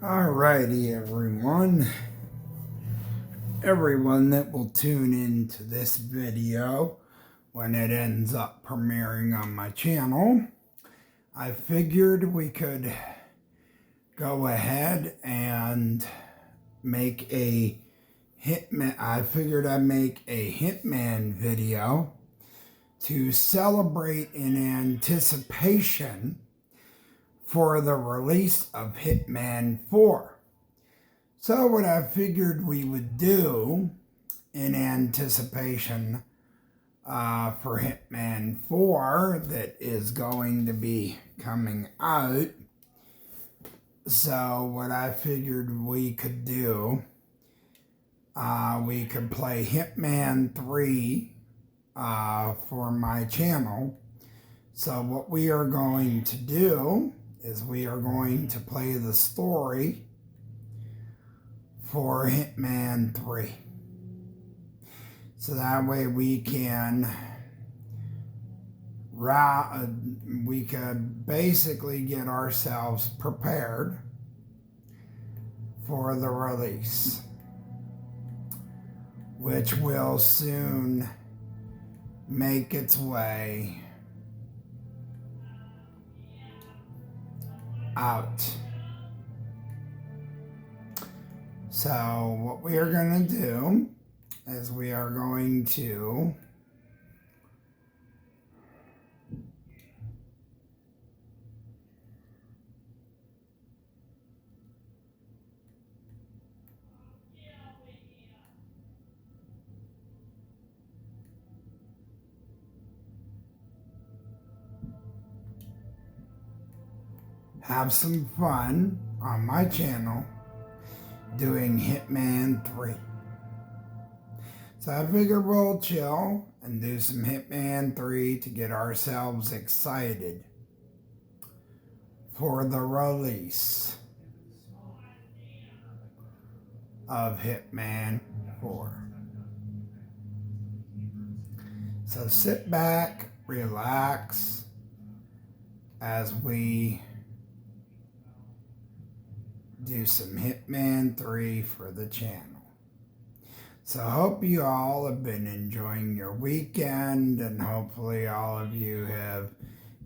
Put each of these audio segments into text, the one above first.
Alrighty, everyone that will tune into this video when it ends up premiering on my channel, I figured we could go ahead and make a Hitman. I figured I'd make a Hitman video to celebrate in anticipation for the release of Hitman 4. So what I figured we would do in anticipation for Hitman 4 that is going to be coming out. So what I figured we could do, we could play Hitman 3 for my channel. So what we are going to do is we are going to play the story for Hitman 3. So that way we can could basically get ourselves prepared for the release, which will soon make its way out. So what we are going to do is we are going to have some fun on my channel doing Hitman 3. So I figure we'll chill and do some Hitman 3 to get ourselves excited for the release of Hitman 4. So sit back, relax as we do some Hitman 3 for the channel. So I hope you all have been enjoying your weekend, and hopefully all of you have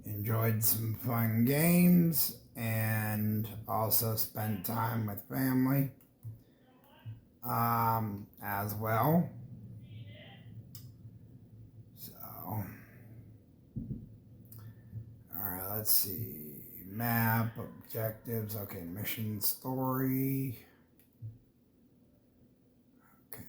enjoyed some fun games and also spent time with family as well. So, alright, let's see. Map, objectives, okay, mission story. Okay.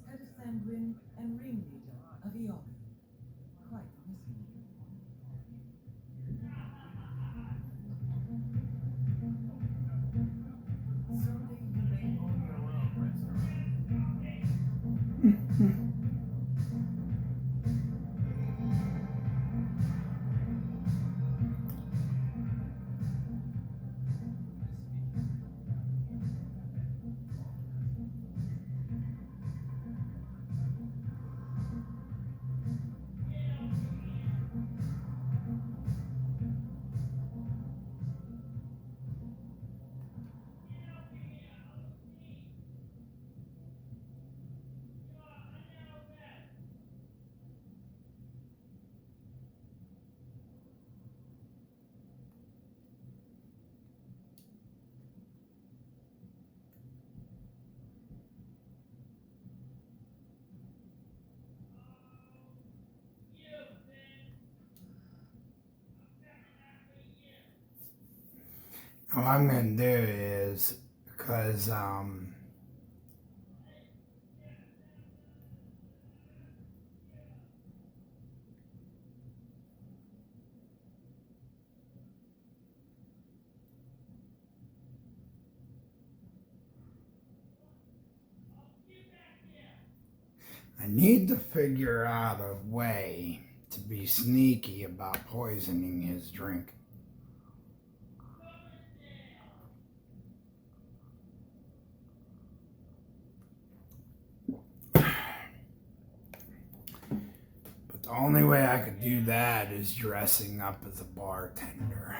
Head of Sanguine and ringleader of Iago. Quite promising. Someday you may own your own restaurant. what I'm going to do is, because I need to figure out a way to be sneaky about poisoning his drink. But the only way I could do that is dressing up as a bartender.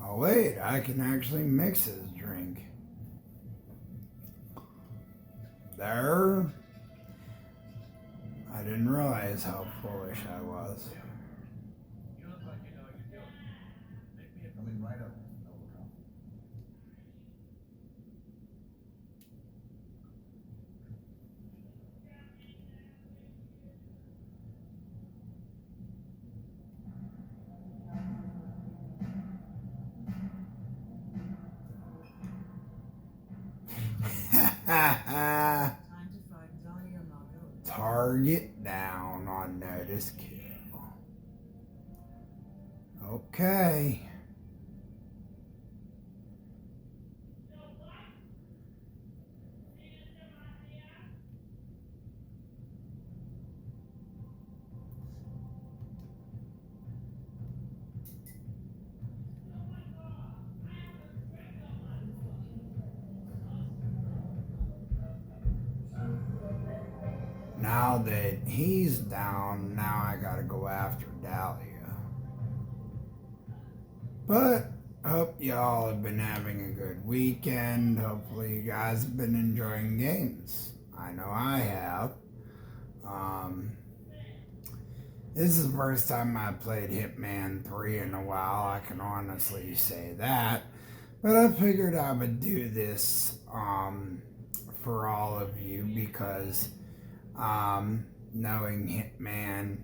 Oh wait, I can actually mix his drink. There. I didn't realize how foolish I was. You look like you know what you're doing. Make me a coming right up. Time to find Dahlia Margot. Target down on notice kill. Okay. Now that he's down, now I gotta go after Dahlia. But hope y'all have been having a good weekend. Hopefully you guys have been enjoying games. I know I have. This is the first time I played Hitman 3 in a while, I can honestly say that. But I figured I would do this for all of you because knowing Hitman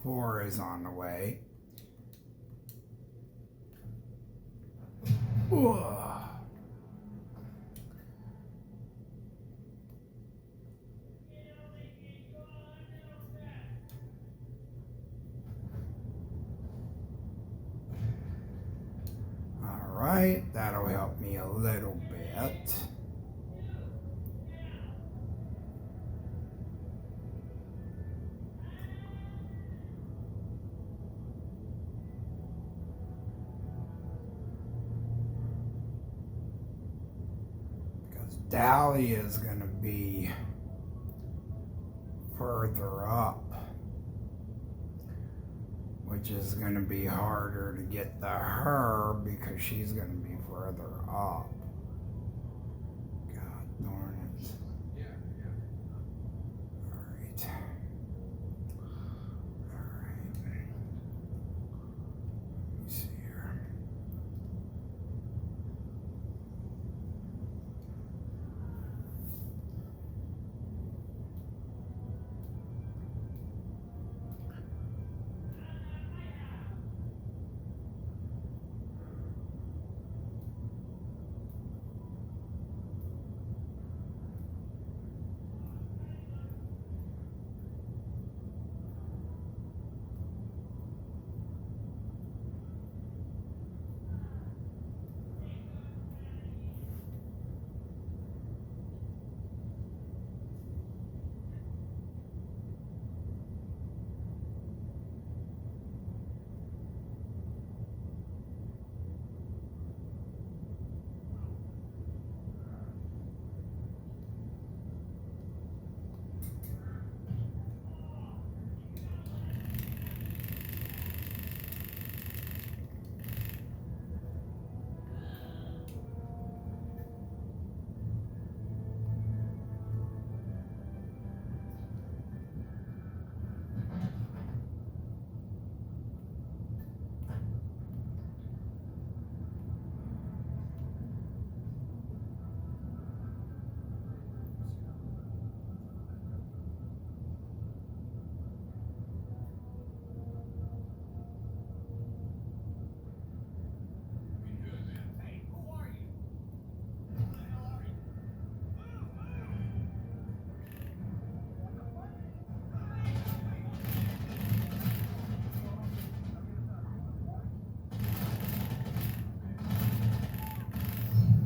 4 is on the way. Alright, that'll help me a little bit. Because Dahlia is going to be further up, which is going to be harder to get to her because she's going to be further up. God darn it. Alright. Alright. Let me see here.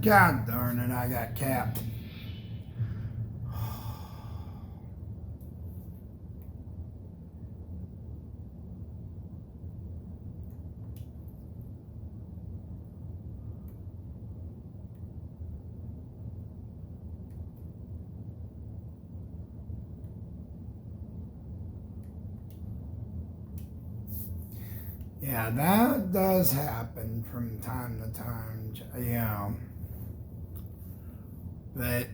God darn it, I got capped. Yeah, that does happen from time to time, yeah. But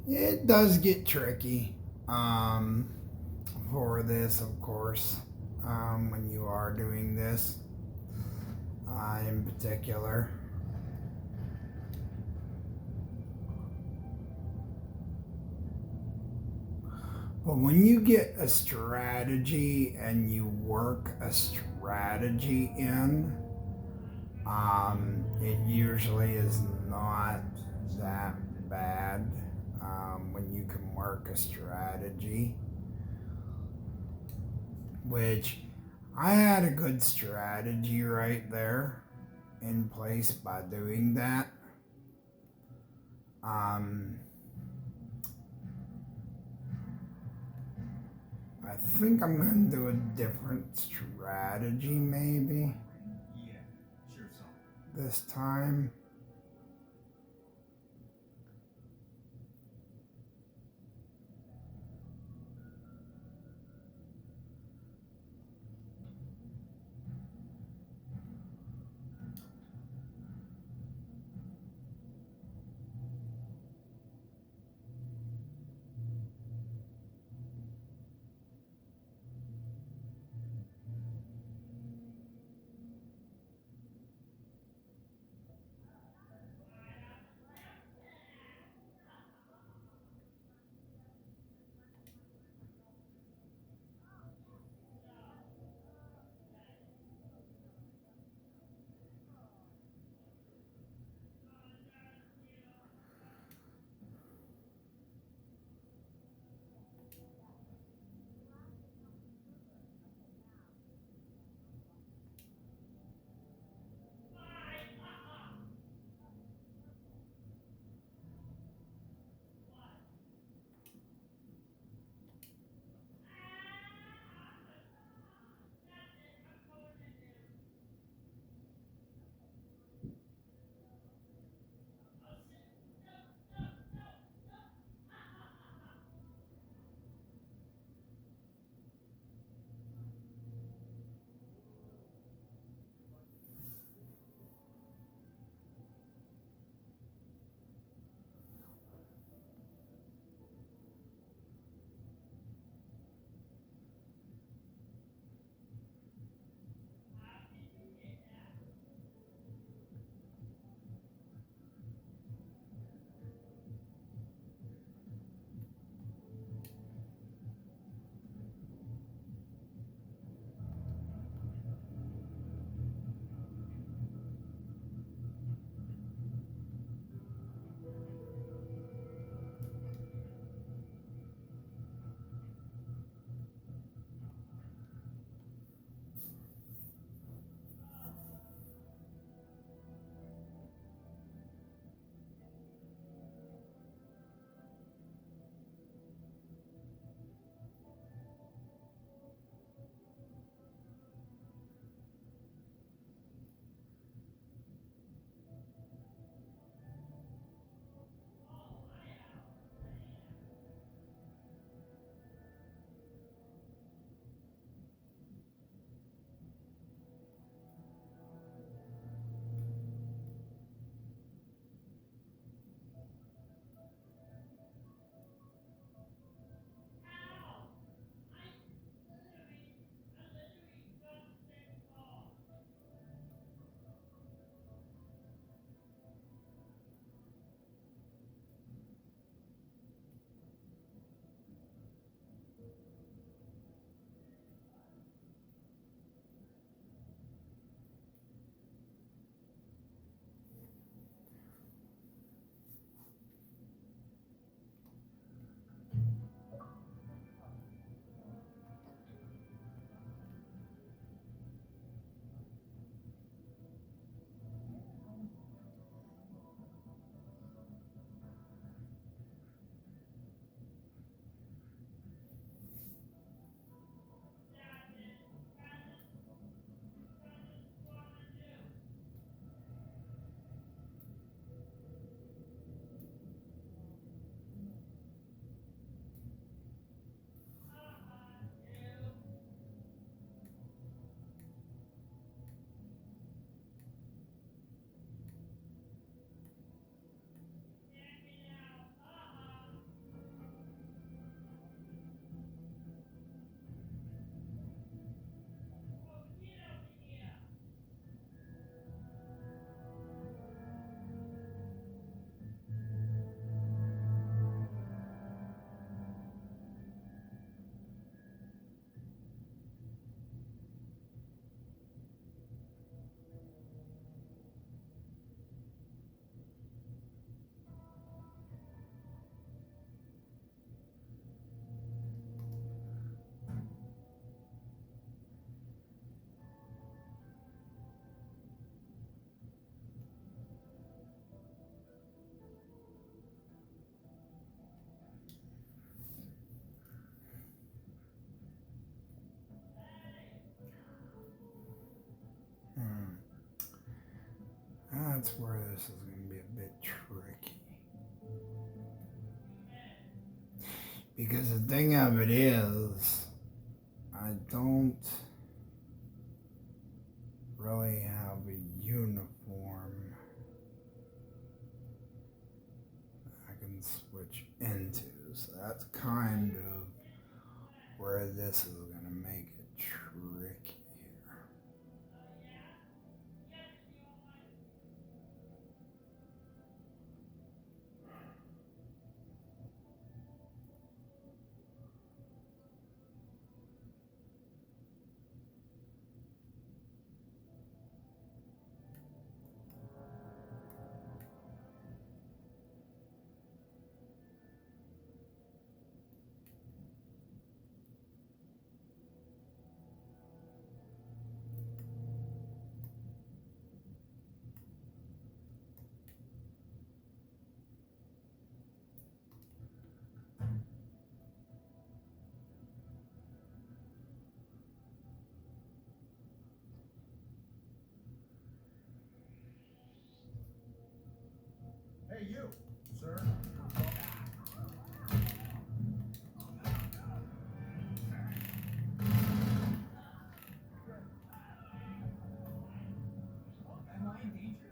it does get tricky for this, of course, when you are doing this in particular. But when you get a strategy and you work a strategy in, it usually is not that bad when you can work a strategy. Which I had a good strategy right there in place by doing that. I think I'm going to do a different strategy maybe Yeah, sure so. this time. that's where this is going to be a bit tricky. Because the thing of it is, I don't really have a uniform I can switch into. So that's kind of where this is going to make it tricky here. Hey, you, sir. Am I in danger?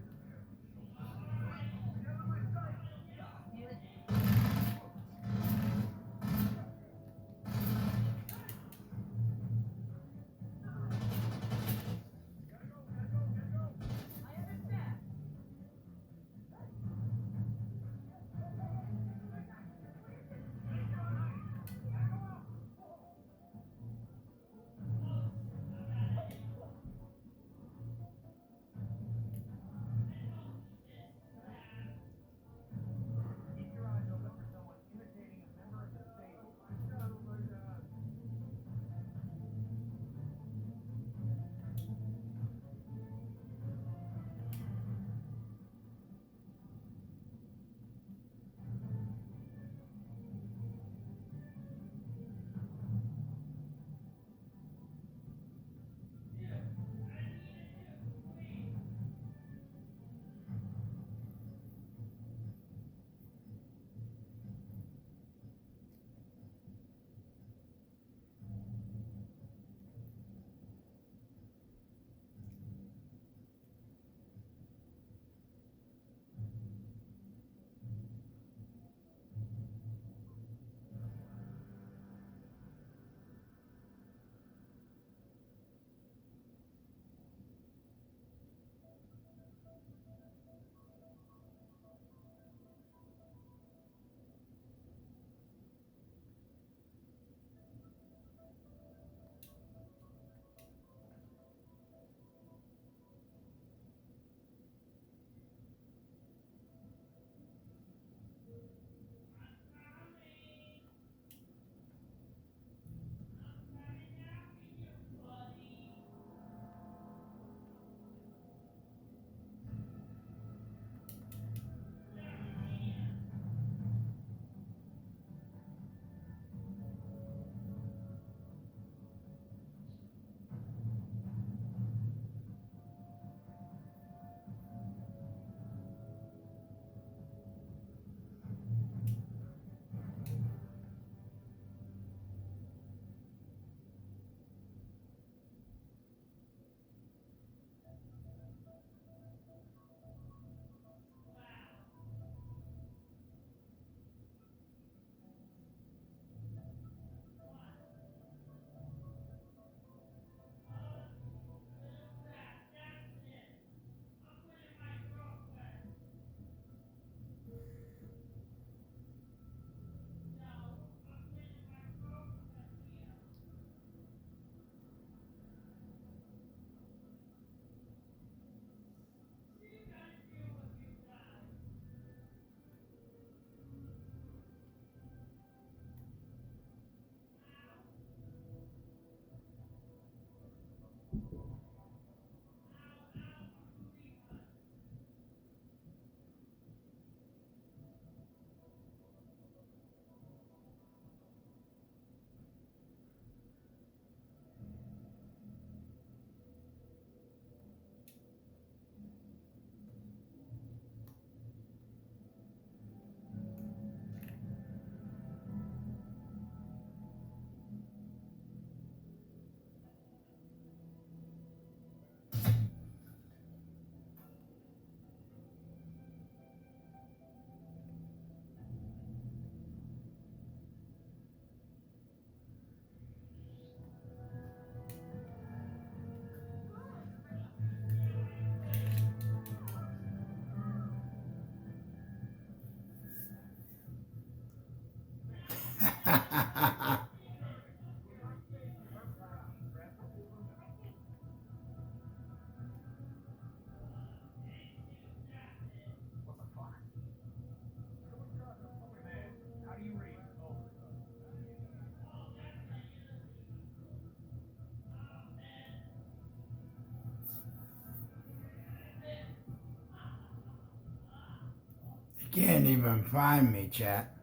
Can't even find me, chat.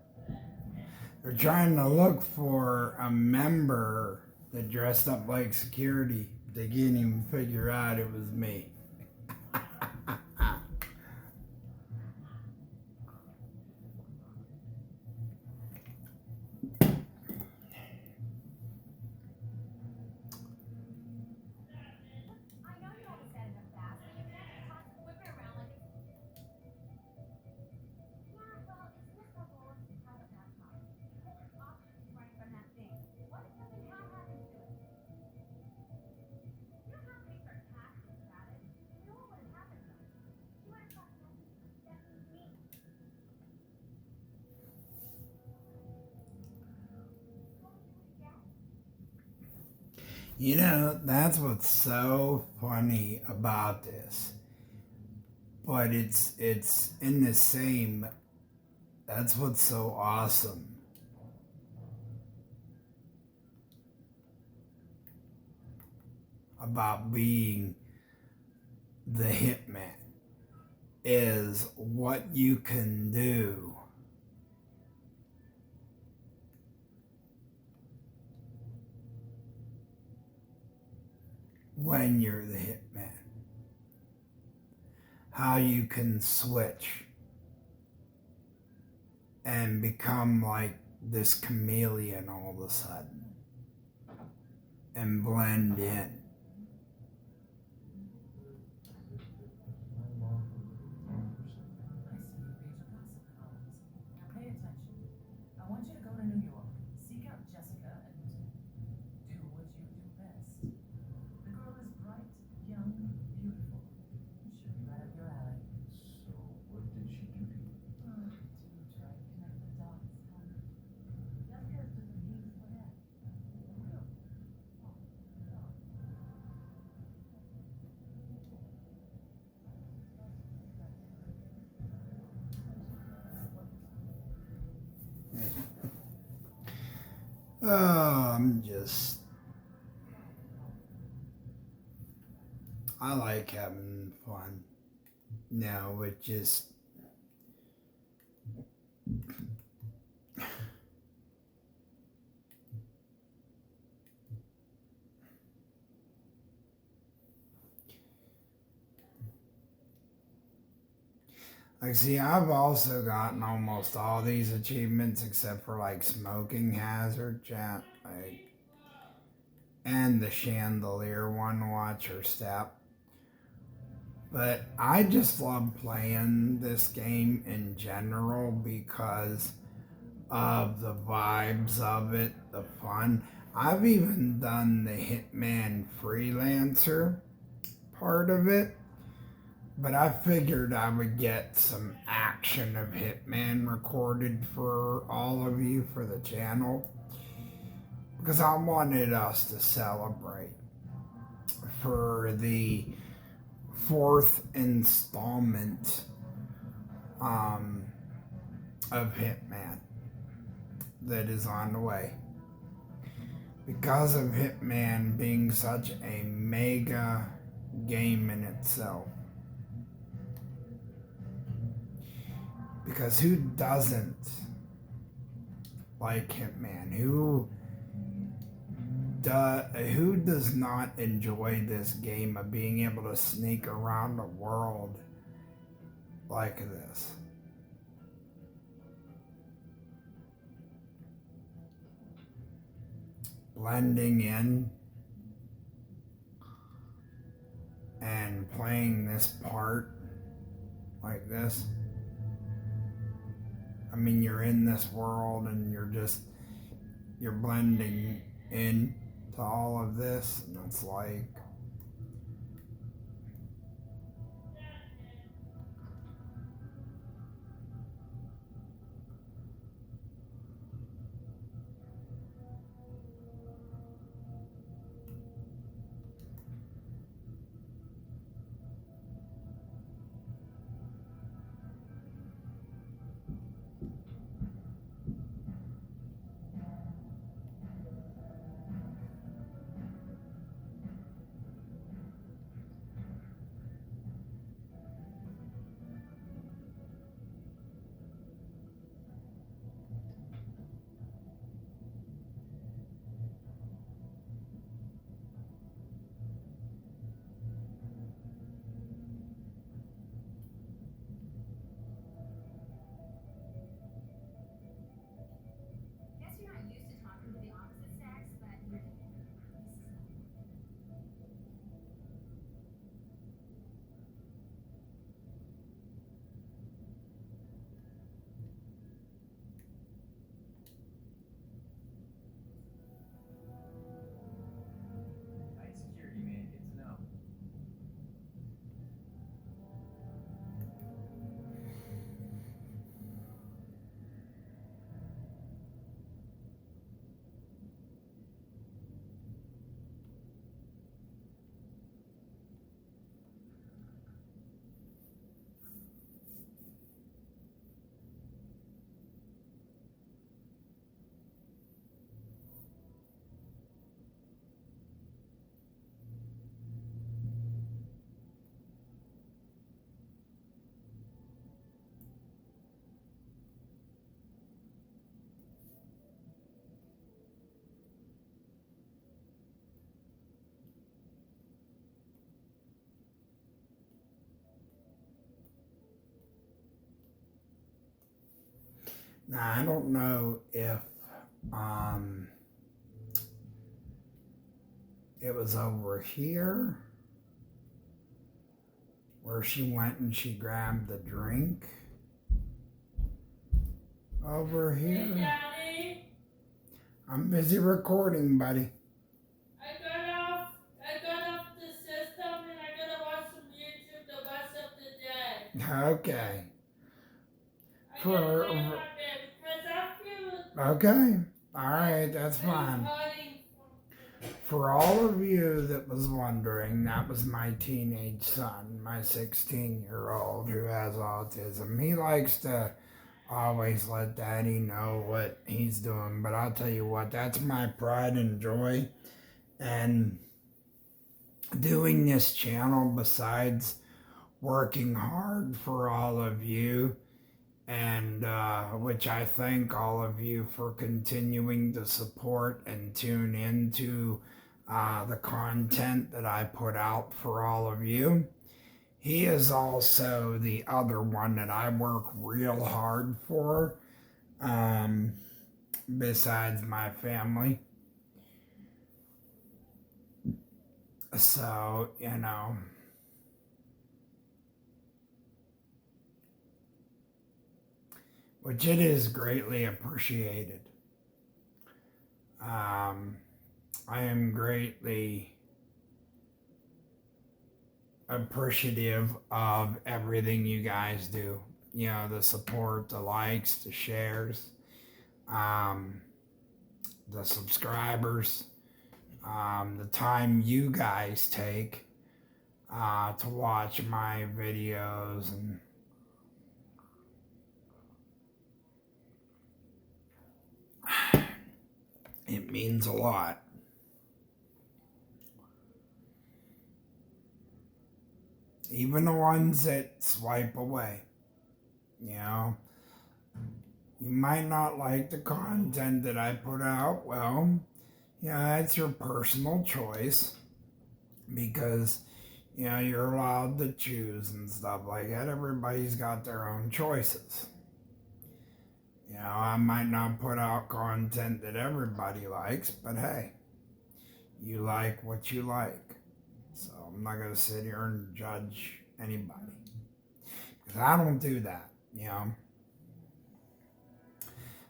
They're trying to look for a member that dressed up like security. They can't even figure out it was me. You know, that's what's so funny about this. But it's in the same, that's what's so awesome about being the hitman is what you can do when you're the hitman. How you can switch and become like this chameleon all of a sudden and blend in. I see your page of gossip columns. Now pay attention. I want you to go to New York, seek out Jessica, and do what you do best. The girl is bright, young, beautiful. Should be right up your alley. So, what did she do to you? Oh, do try to connect the dots, huh? Jessica is just a mean split. Real. I like having fun. No, it just, like, see, I've also gotten almost all these achievements except for like smoking hazard, chat, like, and the chandelier one, watch your step. But I just love playing this game in general because of the vibes of it, the fun. I've even done the Hitman freelancer part of it, but I figured I would get some action of Hitman recorded for all of you for the channel because I wanted us to celebrate for the fourth installment of Hitman that is on the way. Because of Hitman being such a mega game in itself. Because who doesn't like Hitman? Who does not enjoy this game of being able to sneak around the world like this? Blending in and playing this part like this. I mean, you're in this world and you're blending in to all of this, and it's like, Now, I don't know if it was over here where she went and she grabbed the drink. Over here. Hey, Daddy. I'm busy recording, buddy. I got off the system and I gotta watch some YouTube the rest of the day. Okay. I gotta lay in my bed because I feel Okay. All right, that's I'm fine. hurting. For all of you that was wondering, that was my teenage son, my 16-year-old who has autism. He likes to always let daddy know what he's doing, but I'll tell you what, that's my pride and joy. And doing this channel, besides working hard for all of you, and which I thank all of you for continuing to support and tune into the content that I put out for all of you. He is also the other one that I work real hard for, besides my family. So, you know, which it is greatly appreciated. I am greatly appreciative of everything you guys do. You know, the support, the likes, the shares, the subscribers, the time you guys take to watch my videos, and it means a lot. Even the ones that swipe away, you know. You might not like the content that I put out. Well, yeah, it's your personal choice, because, you know, you're allowed to choose and stuff like that. Everybody's got their own choices. You know, I might not put out content that everybody likes, but hey, you like what you like. So I'm not going to sit here and judge anybody, because I don't do that, you know.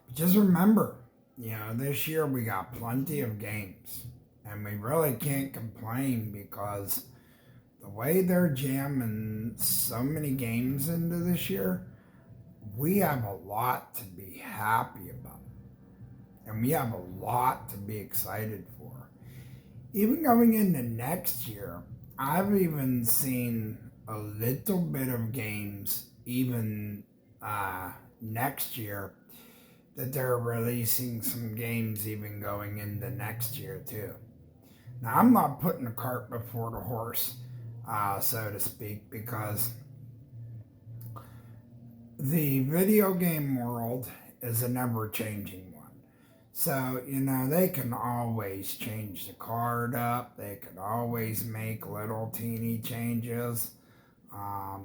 But just remember, you know, this year we got plenty of games, and we really can't complain, because the way they're jamming so many games into this year, we have a lot to be happy about, and we have a lot to be excited for. Even going into next year, I've even seen a little bit of games, even next year, that they're releasing some games even going into next year too. Now, I'm not putting the cart before the horse, so to speak, because the video game world is a never-changing one. So, you know, they can always change the card up. They can always make little teeny changes. But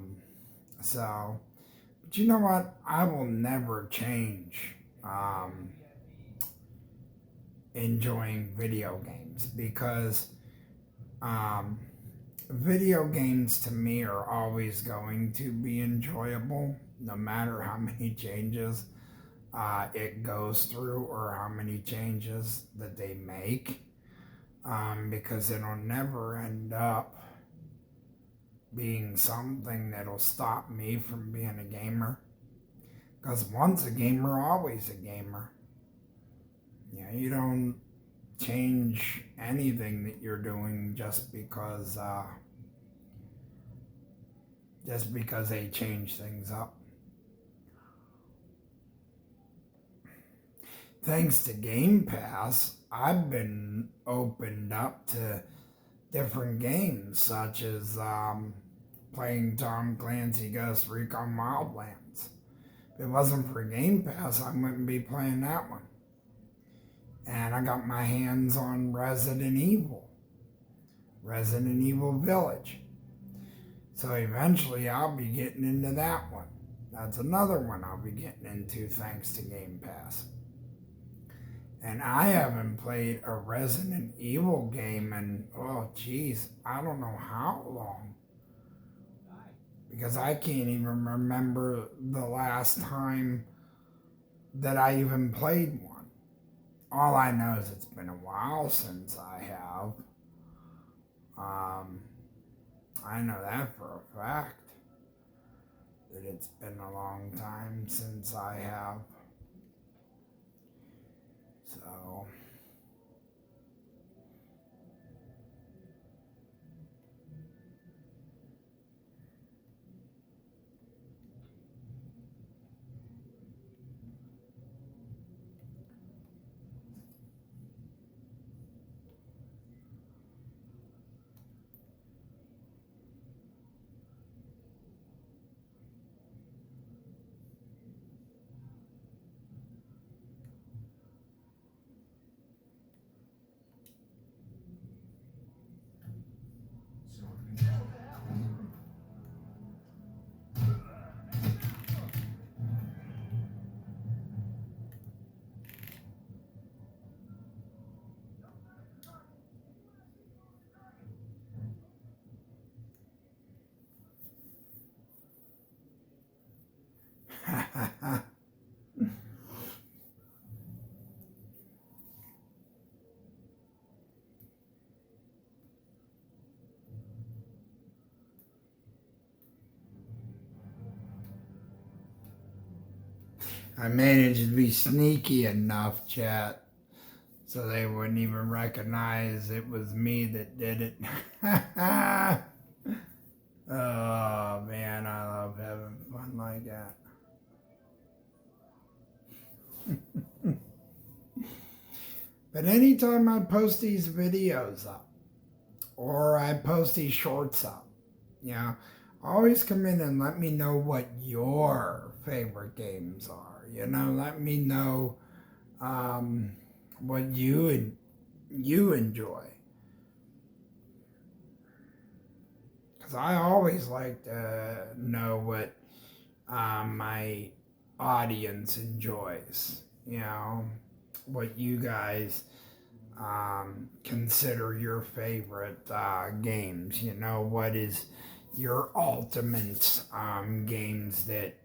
you know what? I will never change enjoying video games, because video games to me are always going to be enjoyable, no matter how many changes it goes through or how many changes that they make, because it'll never end up being something that'll stop me from being a gamer, because once a gamer, always a gamer. You know, you don't change anything that you're doing just because they change things up. Thanks to Game Pass, I've been opened up to different games, such as playing Tom Clancy Ghost Recon Wildlands. If it wasn't for Game Pass, I wouldn't be playing that one. And I got my hands on Resident Evil Village. So eventually I'll be getting into that one. That's another one I'll be getting into thanks to Game Pass. And I haven't played a Resident Evil game in, oh geez, I don't know how long. Because I can't even remember the last time that I even played one. All I know is it's been a while since I have. I know that for a fact. That it's been a long time since I have. So... I managed to be sneaky enough, chat, so they wouldn't even recognize it was me that did it. Oh man, I love having fun like that. But anytime I post these videos up, or I post these shorts up, you know, always come in and let me know what your favorite games are. You know, let me know what you enjoy. Because I always like to know what my audience enjoys. You know, what you guys consider your favorite games. You know, what is your ultimate games that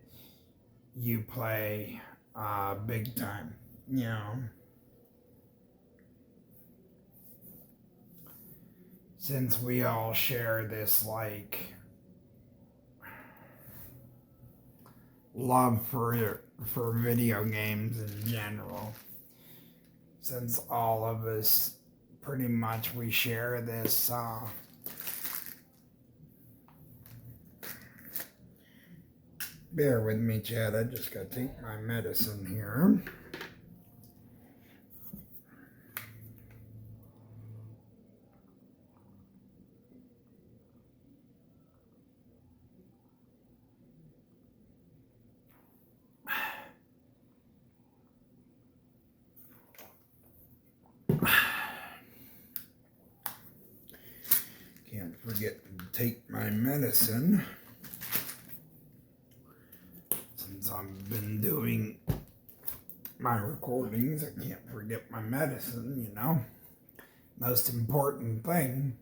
you play big time, you know. Since we all share this, like, love for video games in general, since all of us pretty much we share this bear with me, Chad. I just gotta take my medicine here. Can't forget to take my medicine. Since I've been doing my recordings, I can't forget my medicine, you know. Most important thing,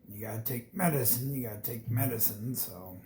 you gotta take medicine, so.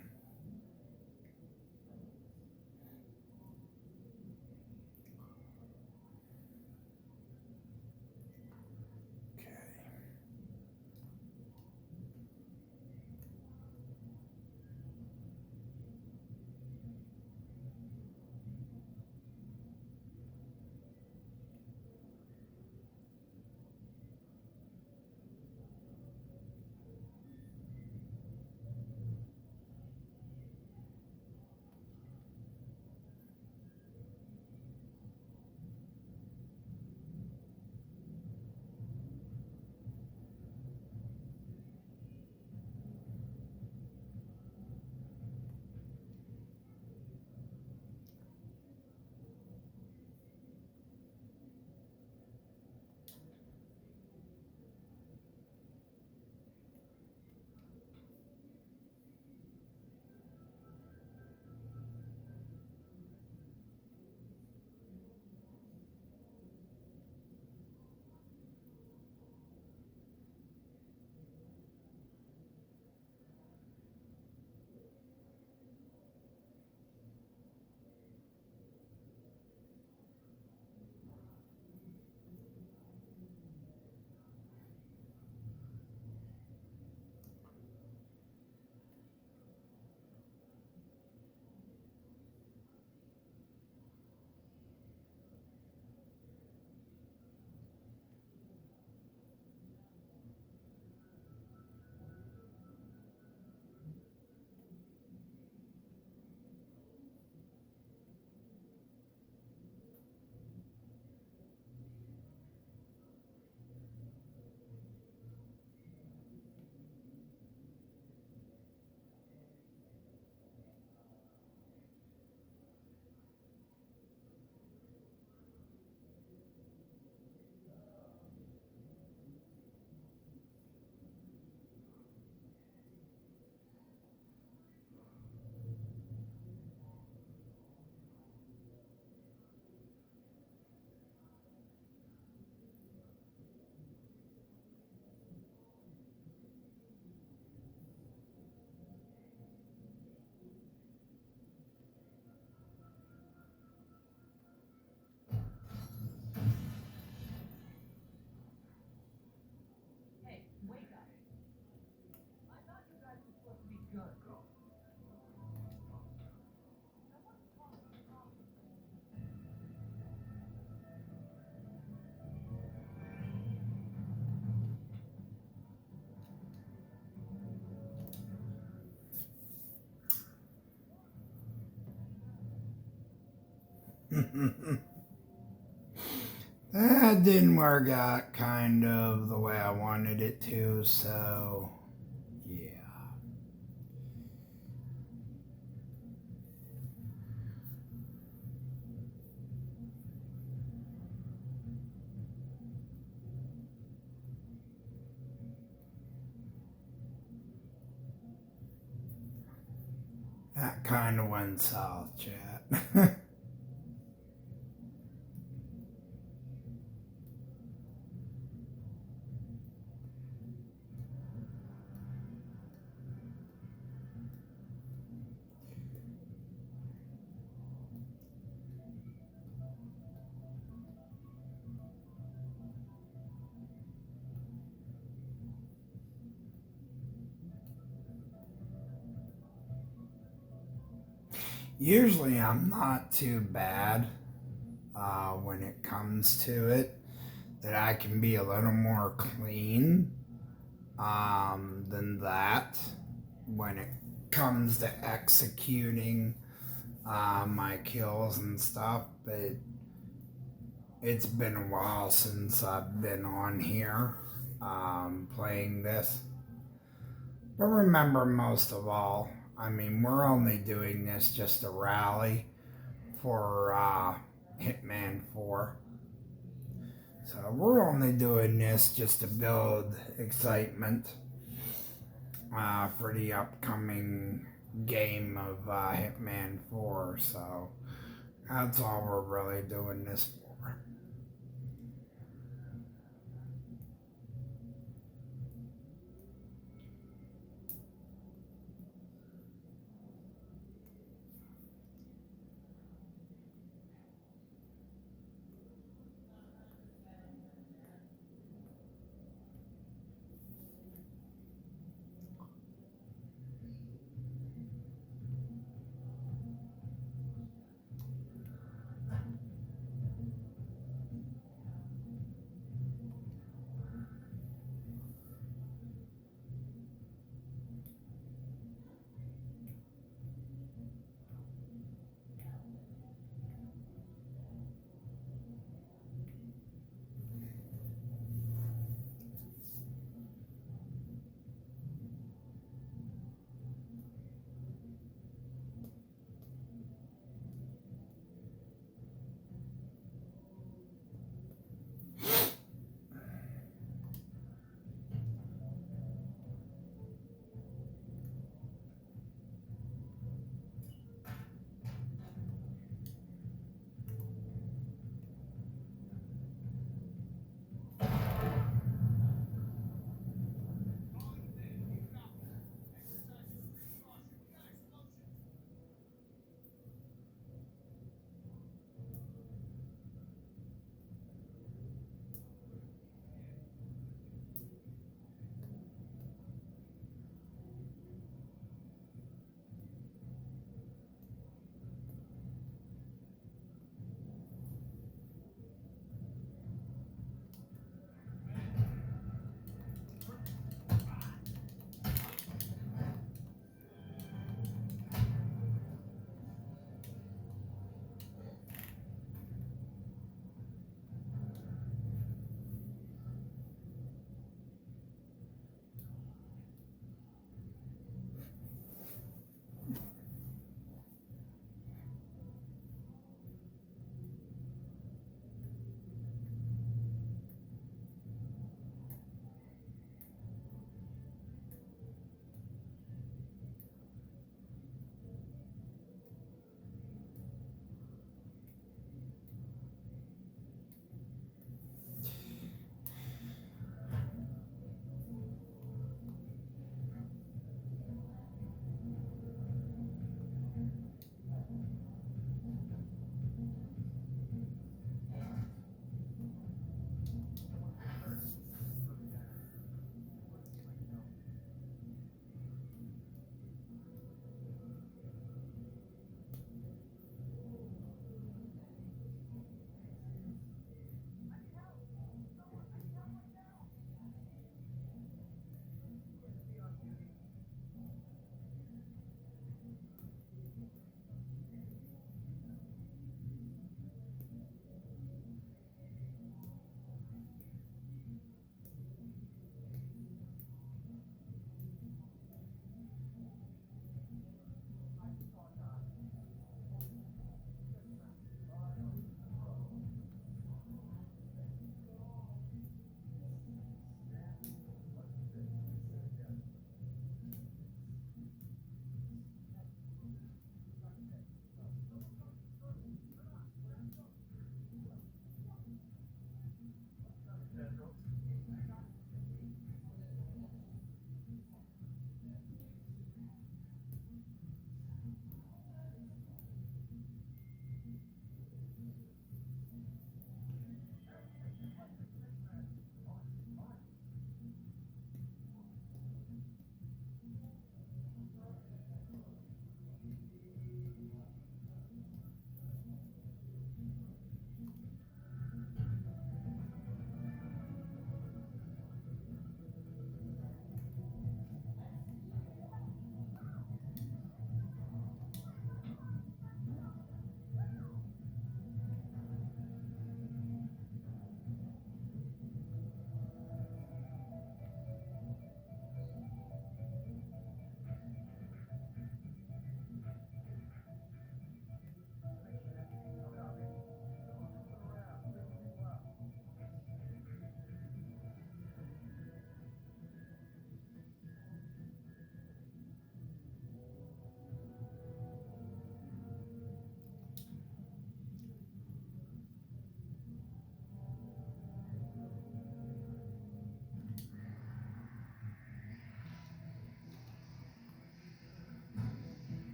That didn't work out kind of the way I wanted it to, so yeah. That kind of went south, chat. Usually I'm not too bad when it comes to it, that I can be a little more clean than that when it comes to executing my kills and stuff, but it's been a while since I've been on here playing this. But remember, most of all, I mean, we're only doing this just a rally for Hitman 4. So we're only doing this just to build excitement for the upcoming game of Hitman 4. So that's all we're really doing this for.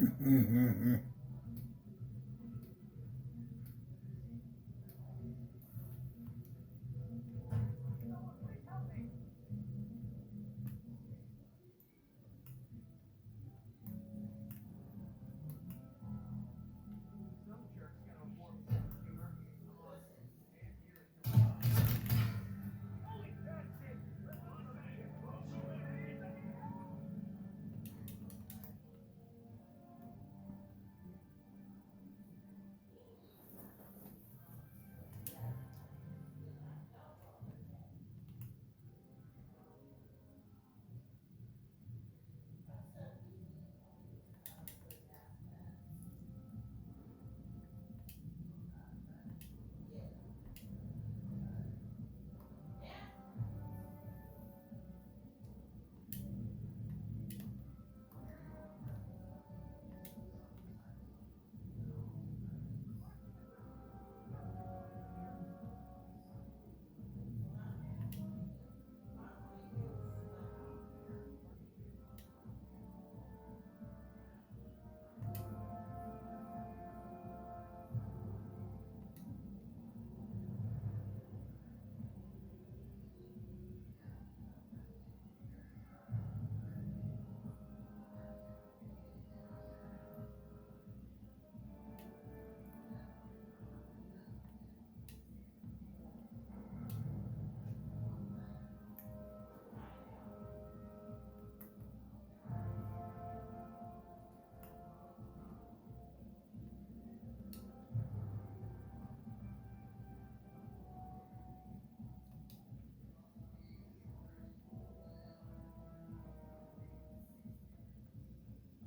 Some jerk's gonna warp some humor. Come on, stand here and do it. That's it. Let's go smash it.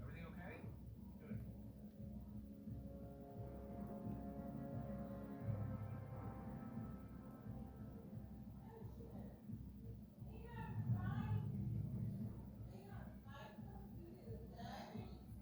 Everything okay? Good. So,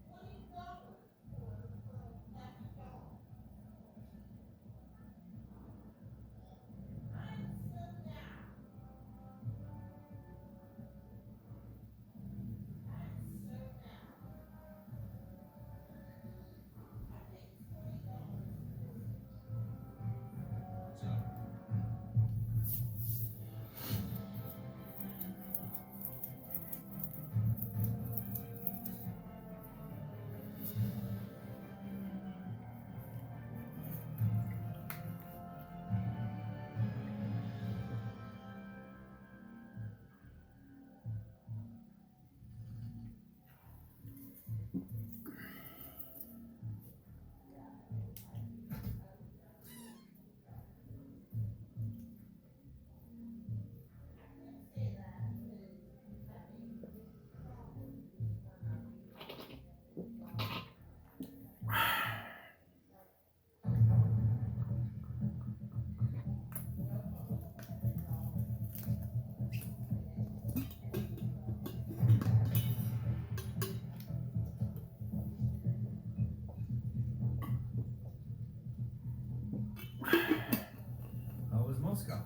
How was Moscow?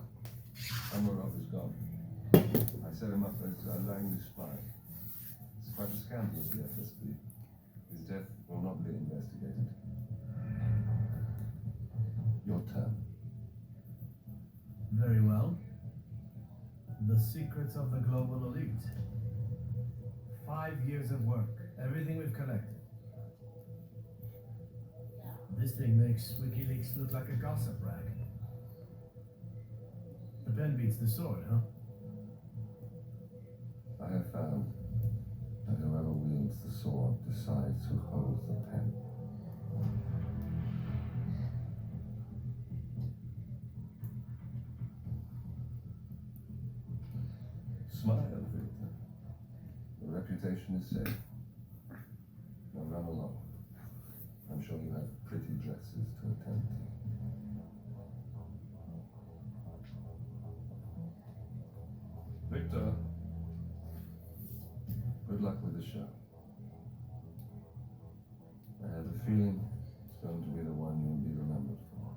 Amarov is gone. I set him up as a Langley spy. It's quite a scandal of the FSB. His death will not be investigated. Your turn. Very well. The secrets of the global elite. 5 years of work, everything we've collected. This thing makes WikiLeaks look like a gossip rag. The pen beats the sword, huh? I have found that whoever wields the sword decides who holds the pen. Smile, Victor. Your reputation is safe. Now run along. I'm sure you have pretty dresses to attend to. Victor, good luck with the show. I have a feeling it's going to be the one you'll be remembered for.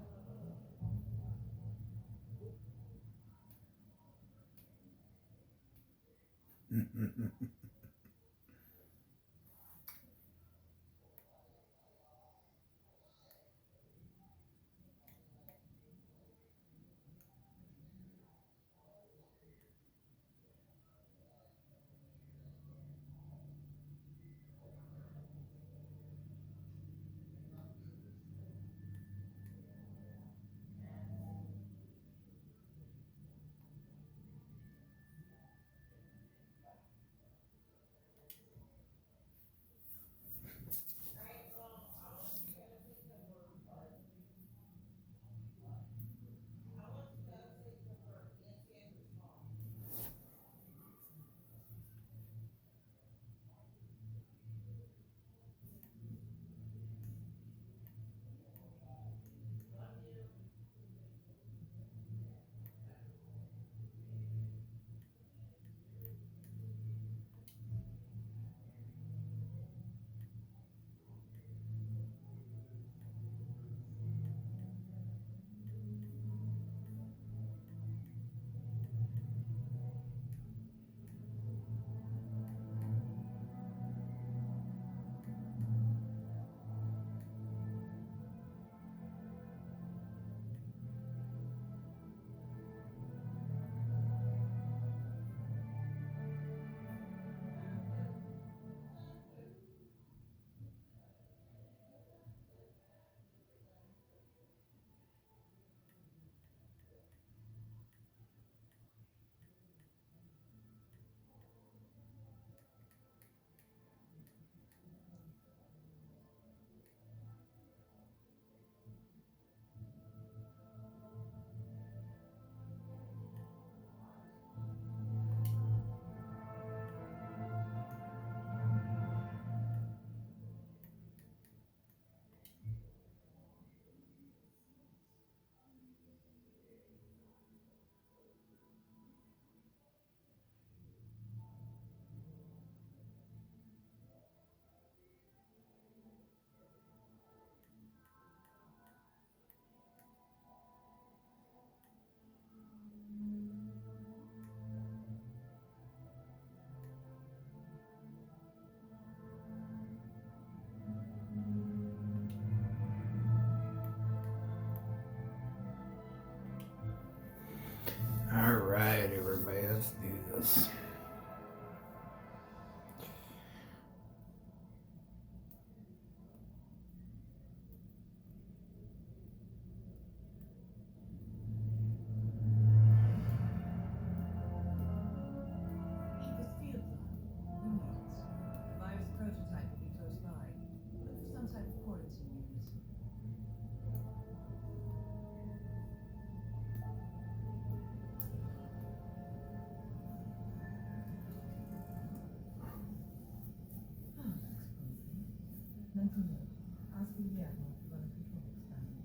this. Ether's field lab. We need it. The virus prototype will be close by. Look for some type of quarantine unit. Mental note. Ask the Admiral to run a control experiment.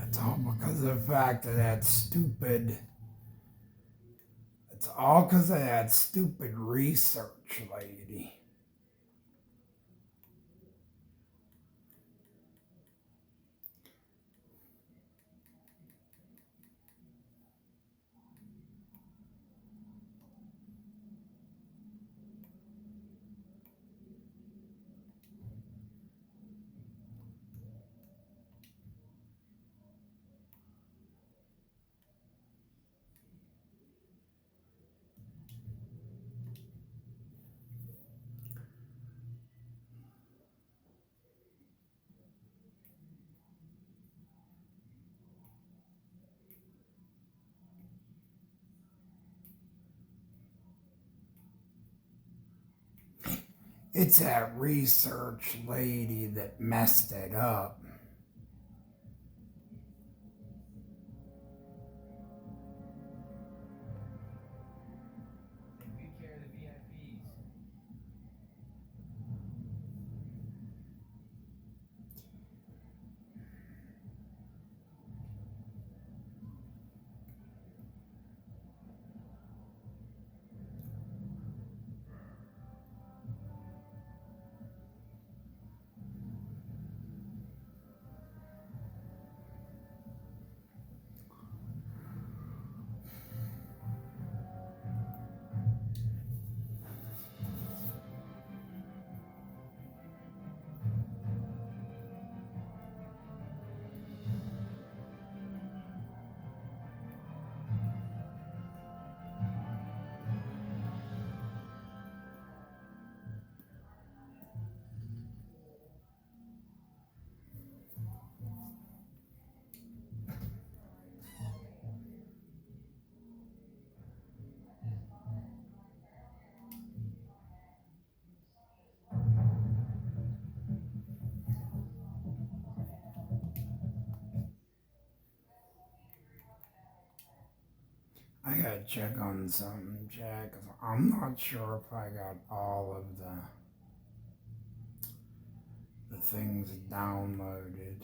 It's all because of the fact that that stupid. It's all because of that stupid research lady. It's that research lady that messed it up. Take good care of the VIPs. I gotta check on something, Jack, 'cause I'm not sure if I got all of the things downloaded.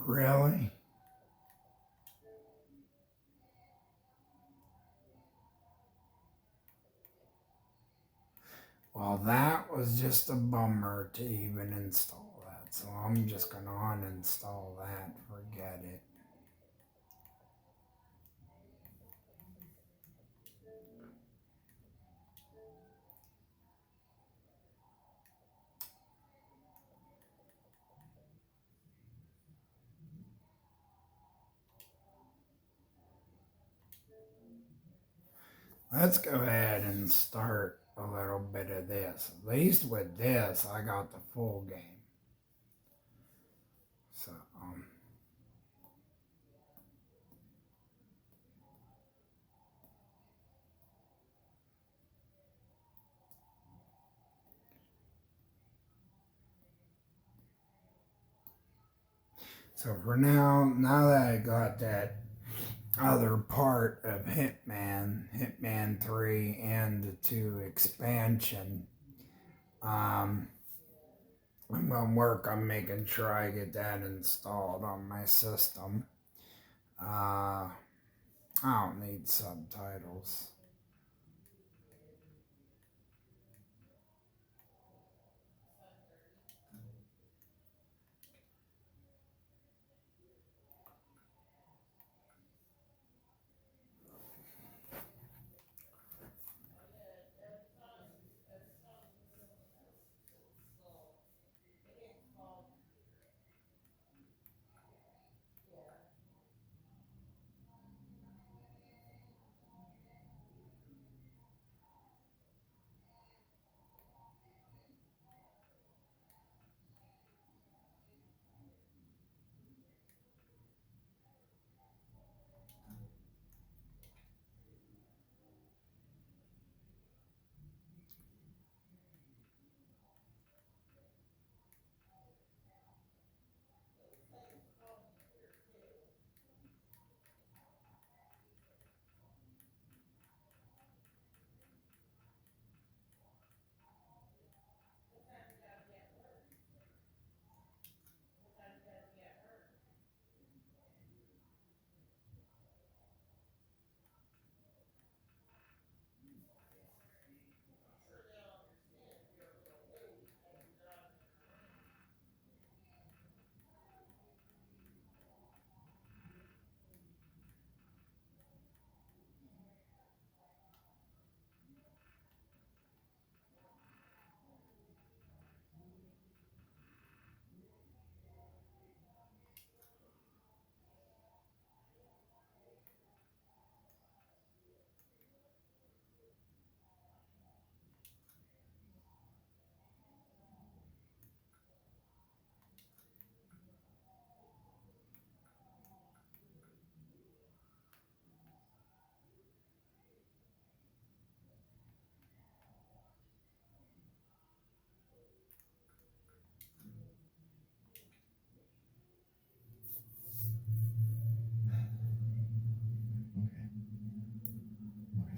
Really? Well, that was just a bummer to even install that, so I'm just gonna uninstall that, forget it. Let's go ahead and start a little bit of this. At least with this, I got the full game. So, so for now that I got that other part of Hitman 3 and the 2 expansion, I'm gonna work on making sure I get that installed on my system. I don't need subtitles.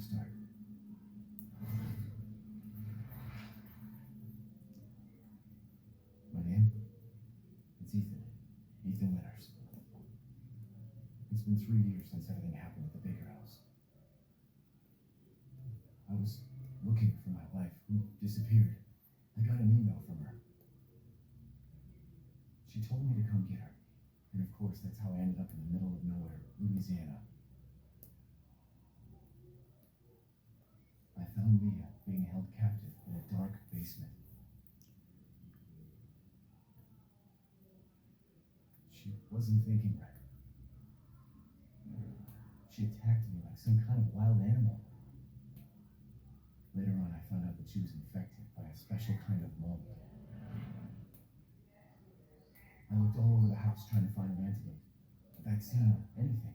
start. My name? It's Ethan. Ethan Winters. It's been 3 years since everything happened at the Baker house. I was looking for my wife, who disappeared. I got an email from her. She told me to come get her. And of course, that's how I ended up in the middle of nowhere, Louisiana. I found Mia being held captive in a dark basement. She wasn't thinking right. She attacked me like some kind of wild animal. Later on, I found out that she was infected by a special kind of mold. I looked all over the house trying to find an antidote, a vaccine, anything.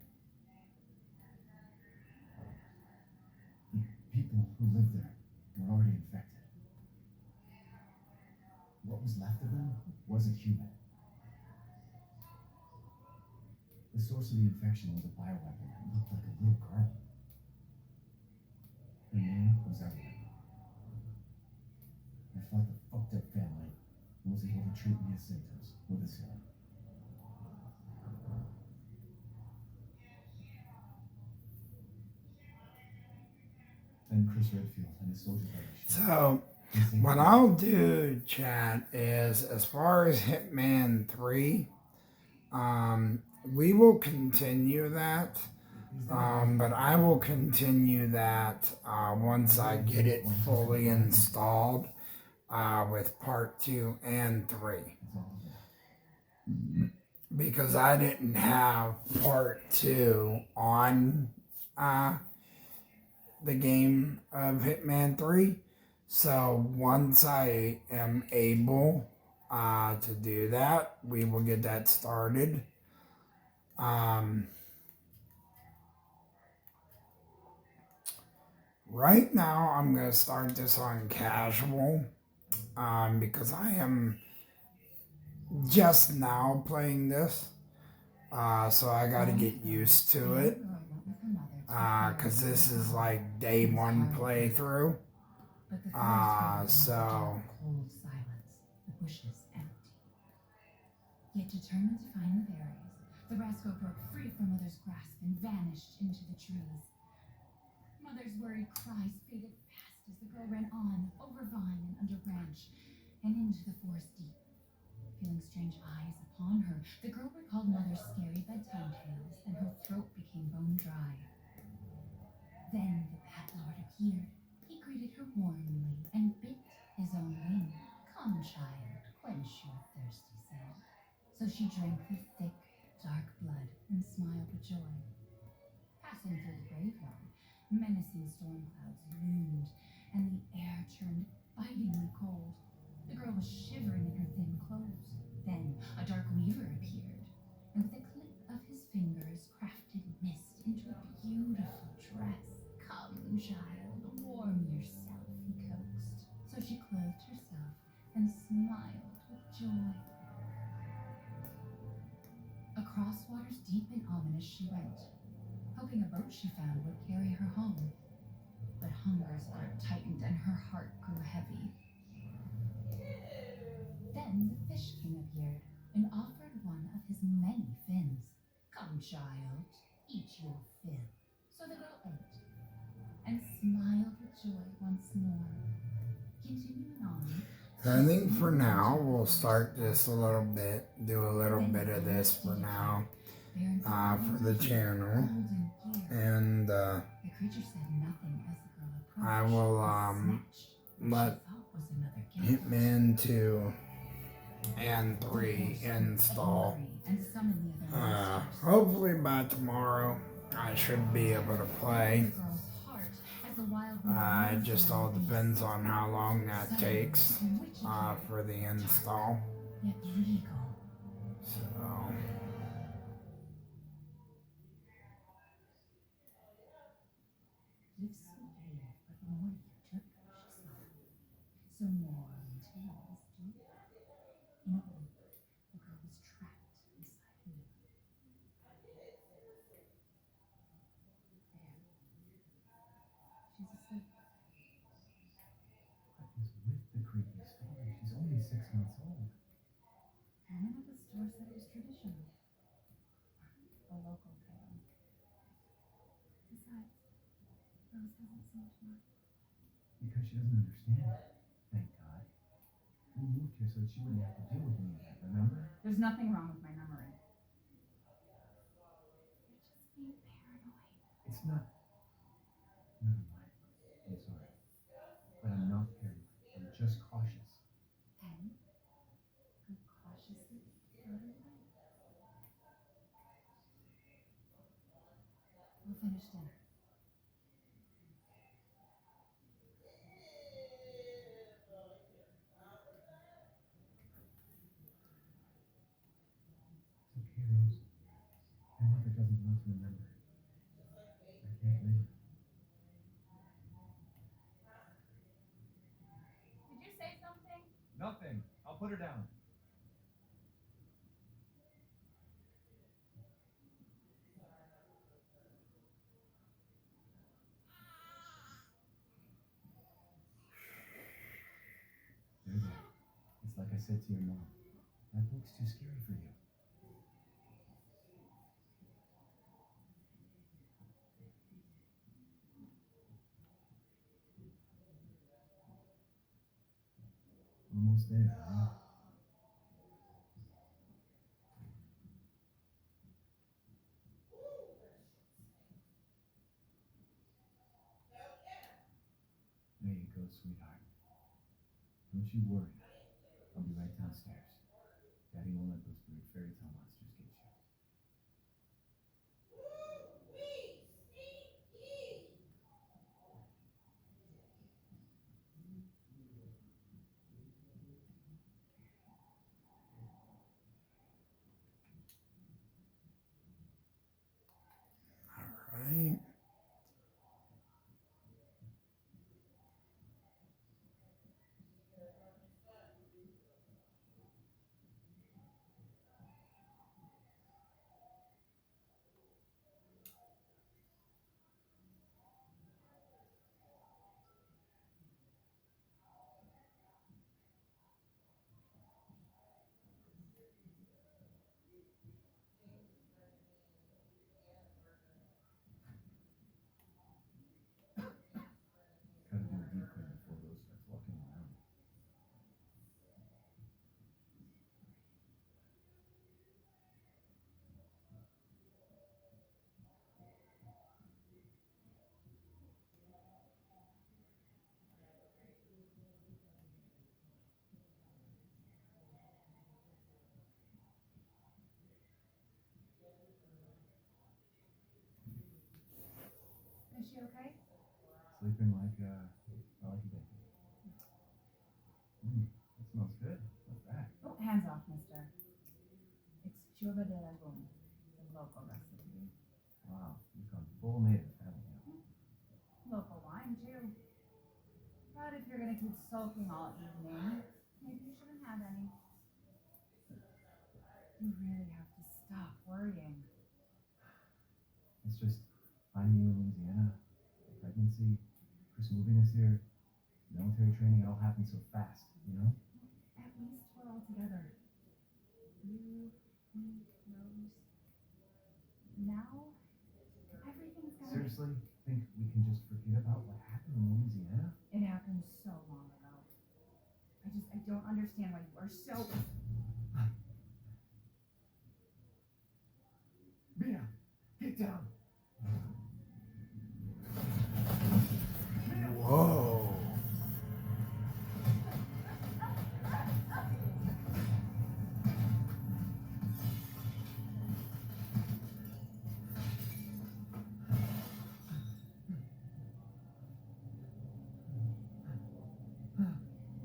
The people who lived there were already infected. What was left of them wasn't human. The source of the infection was a bioweapon that looked like a little girl. Her name was Evelyn. I fought the fucked up family and was able to treat Mia's symptoms with a serum. Then Chris Redfield and his soldiers like So, what I'll do, chat, is as far as Hitman 3, we will continue that. But I will continue that once I get it fully installed with part 2 and 3. Because I didn't have part 2 on the game of Hitman 3. So once I am able to do that, we will get that started. Right now, I'm going to start this on casual because I am just now playing this. So I got to get used to it because this is like day 1 playthrough. So cold silence, the bushes empty. Yet determined to find the berries, the rascal broke free from Mother's grasp and vanished into the trees. Mother's worried cries faded fast as the girl ran on, over vine and under branch, and into the forest deep. Feeling strange eyes upon her, the girl recalled Mother's scary bedtime tales, and her throat became bone dry. Then the Bat Lord appeared. He greeted her warmly and bit his own wing. Come, child, quench your thirsty soul. So she drank the thick, dark blood and smiled with joy. Passing through the graveyard, menacing storm clouds loomed, and the air turned bitingly cold. The girl was shivering in her thin clothes. Then a dark weaver appeared, and with a click of his fingers crafted mist into a beautiful dress. Come, child, warm yourself, he coaxed. So she clothed herself and smiled with joy. Across waters deep and ominous she went, hoping a boat she found would carry her home. But hunger's grip tightened and her heart grew heavy. Then the Fish King appeared and offered one of his many fins. Come, child, eat your fill. So the girl ate and smiled with joy once more. Continuing on, I think for now we'll start this a little bit, do a little bit of this for now for the channel, and the creature said nothing as the girl approached. I will let Hitman 2 and 3 install. Hopefully by tomorrow I should be able to play. It just all depends on how long that takes for the install. So So more tales do. In a week, the girl was trapped inside a mirror. There, doesn't seem to work. Because she doesn't understand. Thank God. We moved here so that she wouldn't have to deal with any of that, remember? There's nothing wrong with my memory. You're just being paranoid. It's not. Never mind. I'm sorry. But I'm not paranoid. I'm just cautious. Then, go cautiously further away. We'll finish dinner. It's okay, Rose. My mother doesn't want to remember. I can't blame her. Did you say something? Nothing. I'll put her down. There, there. It's like I said to your mom. That book's too scary for you. Almost there, huh? There you go, sweetheart. Don't you worry. I'll be right downstairs. Daddy won't let those weird fairy tale monsters get you. All right. Gotta do a deep clean before Rose starts walking around. Is she okay? Sleeping like a baby. That smells good. What's that? Oh, hands off, mister. It's churba de lagoon. It's a local recipe. Wow, you've gone full native, haven't you? Local wine, too. But if you're gonna keep sulking all evening, maybe you shouldn't have any. You really have to stop worrying. It's just finding you in Louisiana, the pregnancy, Chris moving us here, military training, it all happened so fast, you know? At least we're all together. You, me, Rose. Now, everything's gonna Seriously, think we can just forget about what happened in Louisiana? It happened so long ago. I don't understand why you are so... Mia, get down! Whoa.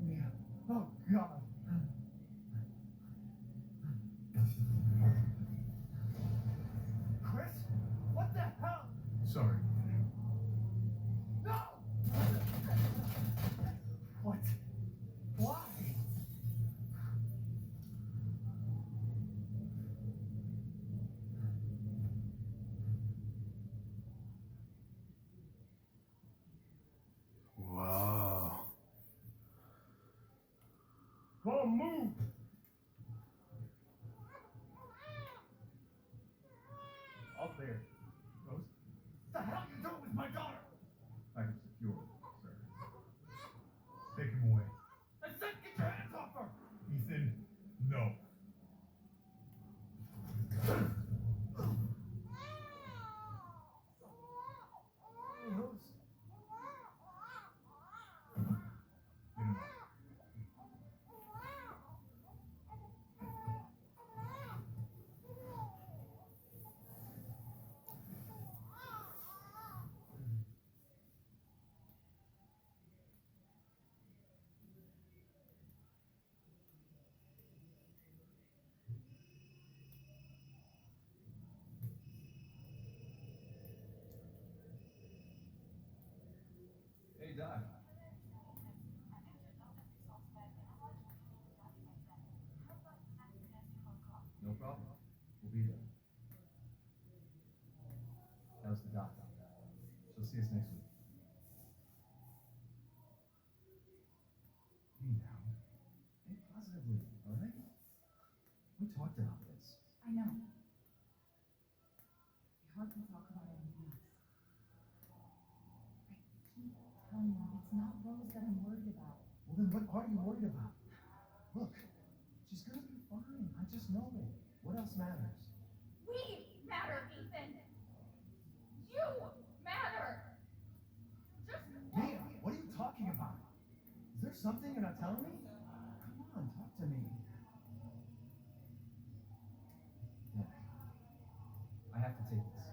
Mia, oh God! Chris, what the hell? Sorry. No! What? Why? Whoa. Come on, move! All clear. Rose? What the hell? die? No problem. We'll be there. That was the doc. She'll see us next week. Hey now. Think positively, alright? We talked about this. I know. It's hard to talk about anything else. I keep telling you, it's not Rose that I'm worried about. Well, then what are you worried about? Look, she's gonna be fine. I just know it. What else matters? We matter, Ethan. You matter. Just Mia, what are you talking about? Is there something you're not telling me? Come on, talk to me. Yeah. I have to take this.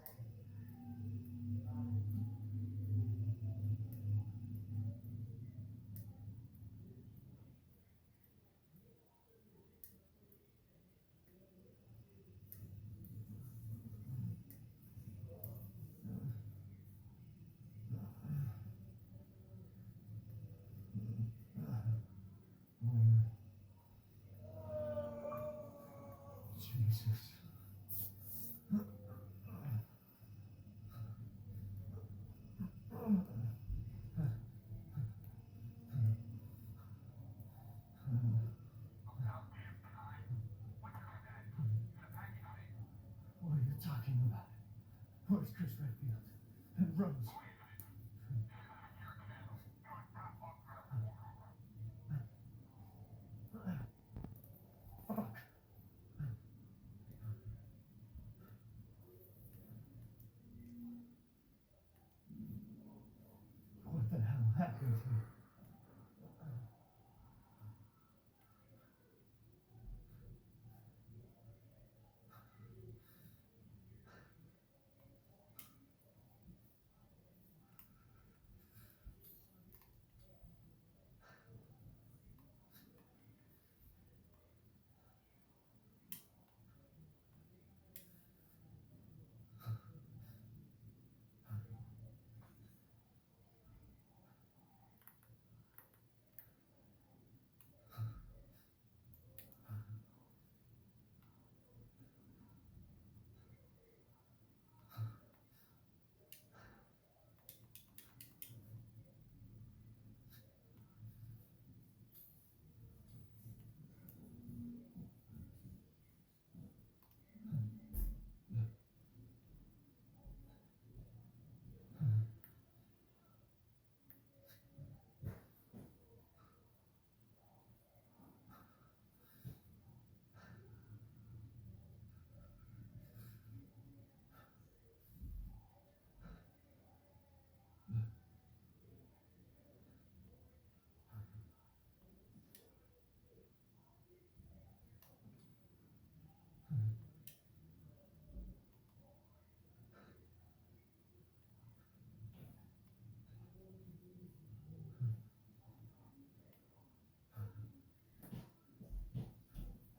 Jesus. What are you talking about? Where's Chris Redfield? And Rose? Fuck. What the hell happened to you?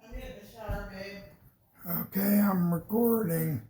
I'm hitting the shower, babe. Okay, I'm recording.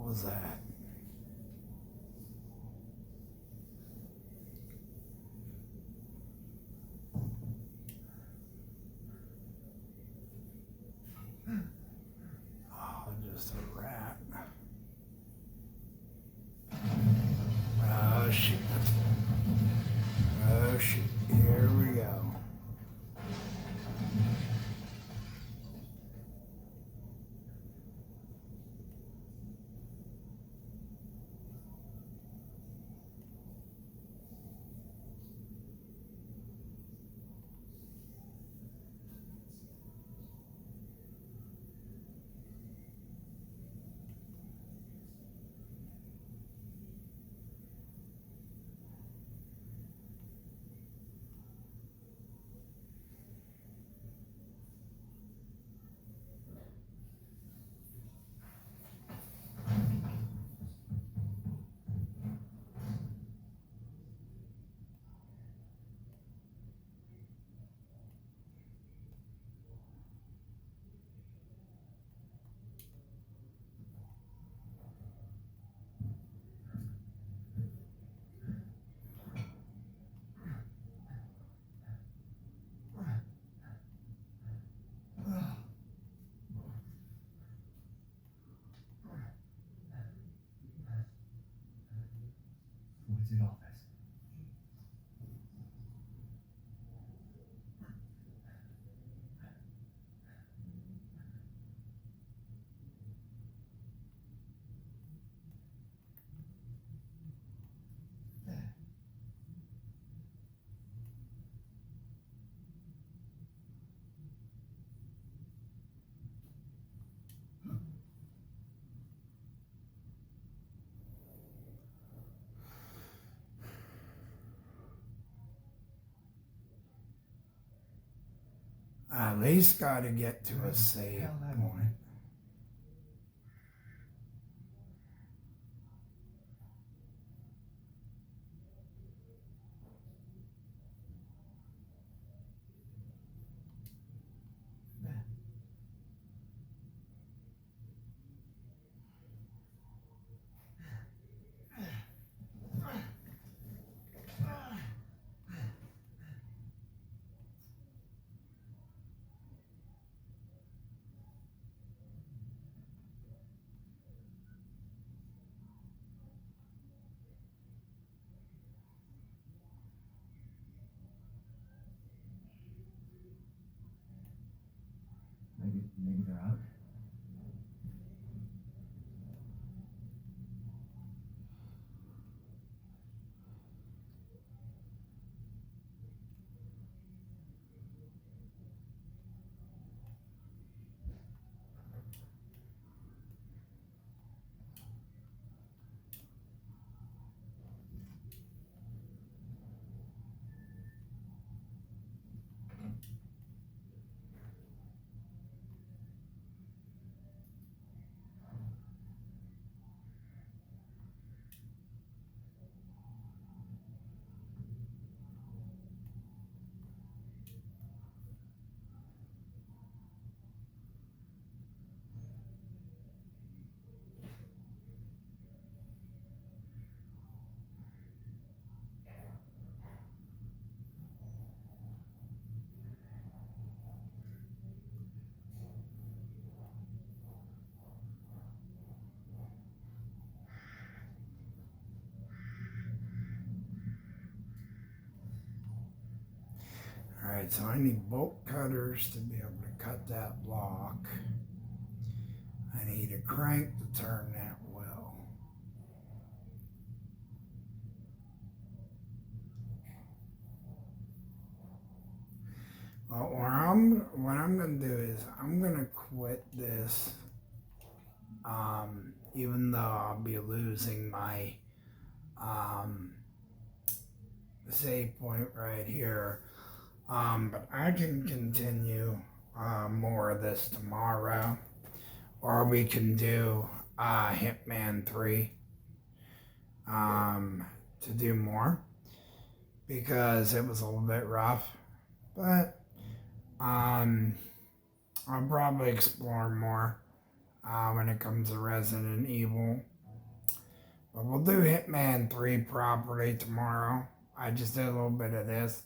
was that? Oh, just a rat. Oh, shoot. Oh, shoot. Here we go. What did all this? At least got to get to a save point. Maybe they're out. Alright, so I need bolt cutters to be able to cut that block. I need a crank to turn that wheel. But what I'm going to do is I'm going to quit this, even though I'll be losing my save point right here. But I can continue more of this tomorrow, or we can do Hitman 3 to do more, because it was a little bit rough. But I'll probably explore more when it comes to Resident Evil But we'll do Hitman 3 properly tomorrow. I just did a little bit of this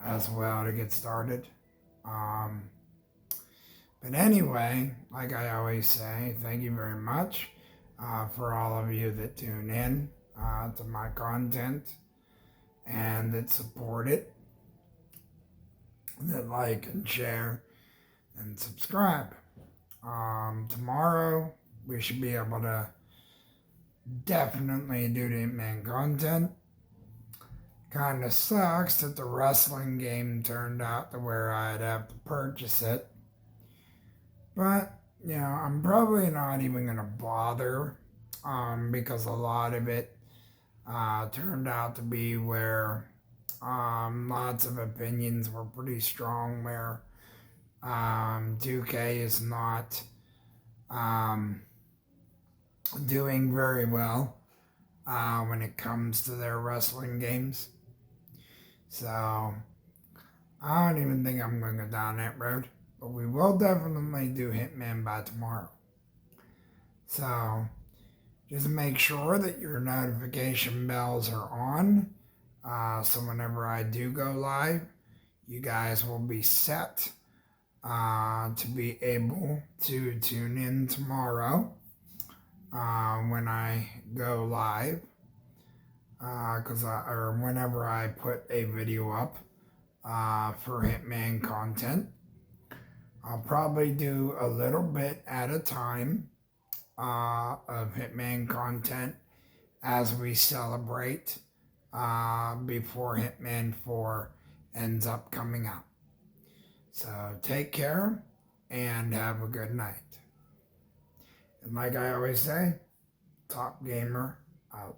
as well to get started. But anyway, like I always say, thank you very much for all of you that tune in to my content and that support it, that like and share and subscribe. Tomorrow we should be able to definitely do the Hitman content. Kind of sucks that the wrestling game turned out to where I'd have to purchase it. But, you know, I'm probably not even going to bother because a lot of it turned out to be where lots of opinions were pretty strong where 2K is not doing very well when it comes to their wrestling games. So I don't even think I'm going to go down that road. But we will definitely do Hitman by tomorrow. So just make sure that your notification bells are on. So whenever I do go live, you guys will be set to be able to tune in tomorrow when I go live. Or whenever I put a video up for Hitman content. I'll probably do a little bit at a time of Hitman content as we celebrate before Hitman 4 ends up coming out. So take care and have a good night. And like I always say, Top Gamer out.